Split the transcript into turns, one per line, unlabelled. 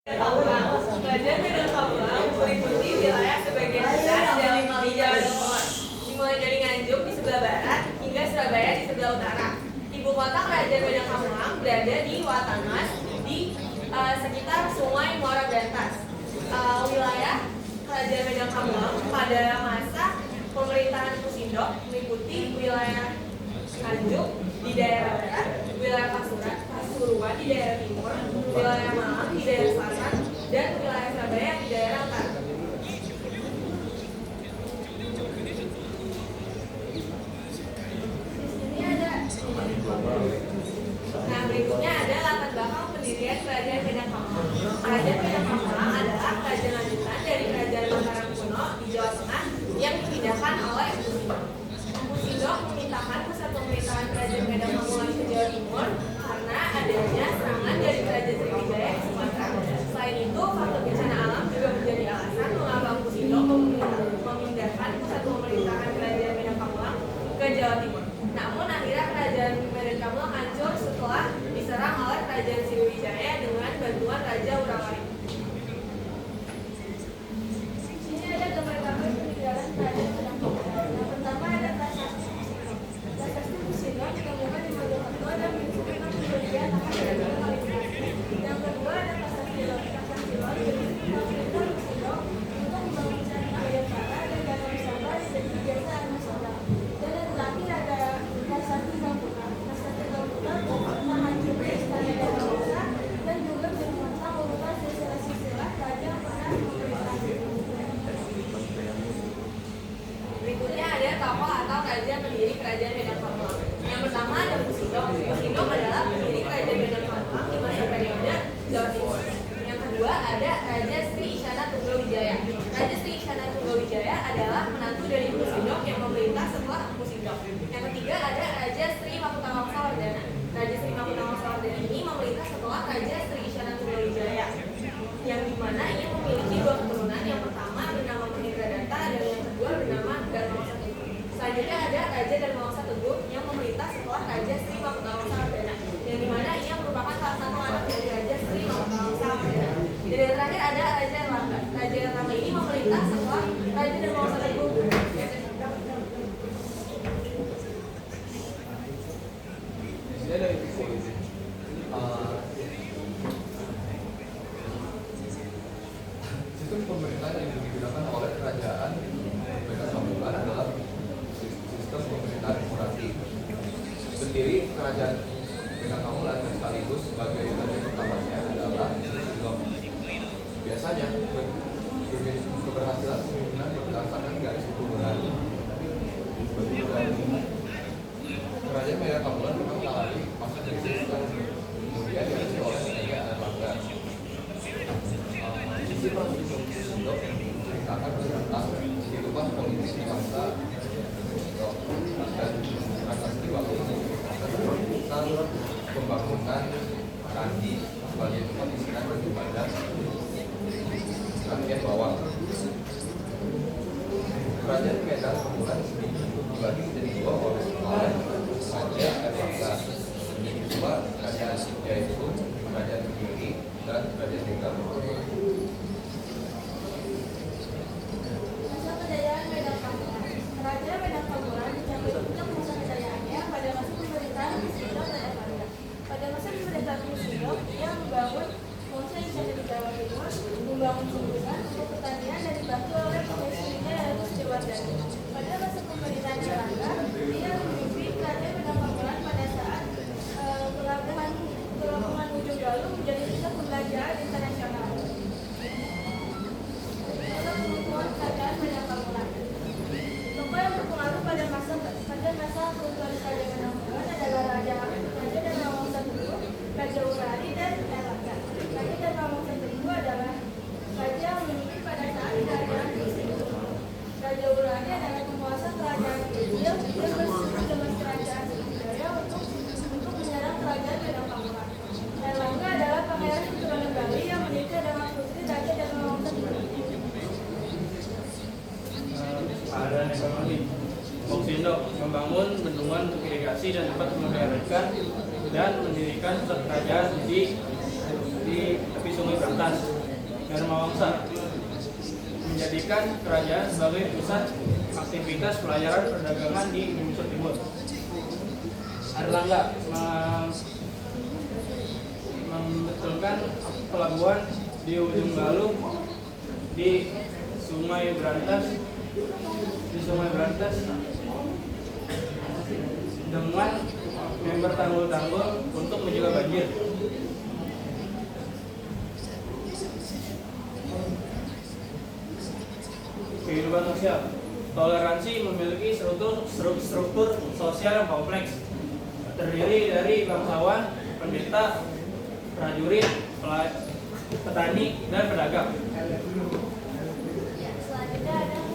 Kerajaan Medan Kabulang meliputi wilayah sebagian besar dari Jawa Timur, dimulai dari Nganjuk di sebelah barat hingga Surabaya di sebelah utara. Ibu kota Kerajaan Medan Kabulang berada di Watanas di sekitar Sungai Muara Berantas. Wilayah Kerajaan Medan Kabulang pada masa pemerintahan Kusindok meliputi wilayah Nganjuk di daerah barat, wilayah Pasuruan di daerah timur, wilayah Malang di daerah selatan, dan wilayah Surabaya di daerah utara. Nah, berikutnya ada latar belakang pendirian Kerajaan Medan Kabulang. Kerajaan Medan Kabulang adalah kerajaan lanjutan dari Kerajaan Mataram kuno di Jawa Tengah yang dipindahkan oleh Kusindok memintakan pusat pemerintahan Kerajaan Medan Kabulang ke Jawa Timur karena adanya serangan dari Kerajaan Sriwijaya di Sumatera. Selain itu, faktor bencana alam juga menjadi alasan mengapa Kusindok memindahkan pusat pemerintahan Kerajaan Medan Kabulang ke Jawa Timur. Namun akhirnya Kerajaan Medan Kabulang hancur setelah diserang oleh Kerajaan Sriwijaya dengan bantuan Raja Urawari. Sini ada gambar-gambar peninggalan Kerajaan Medan Kabulang. Yang pertama ada prasasti Kusindok ditemukan di Mojokerto dan menunjukkan kemudian tangan dari Kalimantan. Yang kedua ada prasasti Lor untuk membangun jalan Bayangkara dan danau wisata jadi desa Anusada. Dan yang terakhir ada prasasti Gambulan. Prasasti Gambulan menghancurkan istana Dewasa dan juga menentang urutan silsilah raja yang pernah memerintah. Berikutnya ada tokoh atau raja pendiri Kerajaan Medan Kabulang. Yang pertama ada Kusindok. Kusindok adalah pendiri Kerajaan Medan Kabulang di masa periode Jawa Timur. Yang kedua ada Raja Sri Isyana Tunggawijaya. Raja Sri Isyana Tunggawijaya adalah menantu dari Kusindok yang memerintah setelah Kusindok. Yang ketiga ada Raja Sri Mahkutawangsa-Wardana. Raja Sri Mahkutawangsa-Wardana ini memerintah setelah Raja Sri Isyana Tunggawijaya, yang dimana ia memiliki dua keturunan. Yang pertama bernama Mahindradata dan yang kedua bernama Dharmawangsa Teguh. Selanjutnya ada Raja Dharmawangsa Teguh yang memerintah setelah Raja Sri Mahkutawangsa-Wardana, yang dimana ia merupakan salah satu anak dari Raja Sri Mahkutawangsa-Wardana. Dan yang terakhir ada Raja Erlangga. Raja Erlangga ini memerintah setelah Raja Dharmawangsa Teguh.
Sistem pemerintahan yang digunakan oleh Kerajaan Medan Kabulang adalah sistem pemerintahan demokrasi. Pendiri Kerajaan Medan Kabulang dan sekaligus sebagai raja pertamanya adalah Kusindok. Biasanya keberhasilan pemimpinan berdasarkan garis keturunan. Kerajaan Medan Kabulang memang mengalami masa krisis dan kemudian diisi oleh Raja Erlangga. Sisi Kusindok menceritakan tentang kehidupan politik di masa dan prasasti waktu itu tentang pembangunan candi sebagai tempat istirahat dan ibadah rakyat bawah. Kerajaan Medan Kabulang dibagi menjadi dua oleh Raja Erlangga, dua kerajaan yaitu Kerajaan Kediri dan Kerajaan Tegal.
Masa kejayaan Medan Kabulang. Kerajaan Medan Kabulang mencapai puncak masa kejayaannya pada masa pemerintahan Kusindok dan Erlangga. Pada masa pemerintahan Kusindok, ia membangun Mongsa Istana di Jawa Timur, membangun bendungan untuk pertanian dan dibantu oleh pemimpinnya yaitu Sriwardana. Pada masa pemerintahan Erlangga, ia memimpin Kerajaan Medan Kabulang pada saat pelabuhan Ujung Galuh menjadi pusat pembelanjaan internasional. Perempuan Kerajaan Medan Kabulang. Tokoh yang berpengaruh pada masa kepemimpinan Kerajaan Medan Kabulang adalah Raja Dharmawangsa Teguh, Raja Urawari, dan Erlangga. Raja Dharmawangsa Teguh adalah raja yang memimpin pada saat kerajaan Kusindok. Raja Urawari adalah penguasa kerajaan kecil yang bersekutu dengan kerajaan Sriwijaya untuk menyerang Kerajaan Medan Kabulang. Erlangga adalah pangeran keturunan Bali yang menikah dengan putri Raja Dharmawangsa Teguh.
Keadaan ekonomi. Kusindok membangun bendungan untuk irigasi dan tempat pemeliharaan ikan dan mendirikan pusat kerajaan di tepi Sungai Berantas. Anas Dharma Wangsa menjadikan kerajaan sebagai pusat aktivitas pelayaran perdagangan di Indonesia Timur. Erlangga membetulkan pelabuhan di ujung Galuh di Sungai Berantas dengan member tanggul-tanggul untuk mencegah banjir. Kehidupan sosial. Toleransi memiliki struktur sosial yang kompleks, terdiri dari bangsawan, pendeta, prajurit, petani, dan pedagang.
Ya, selanjutnya ada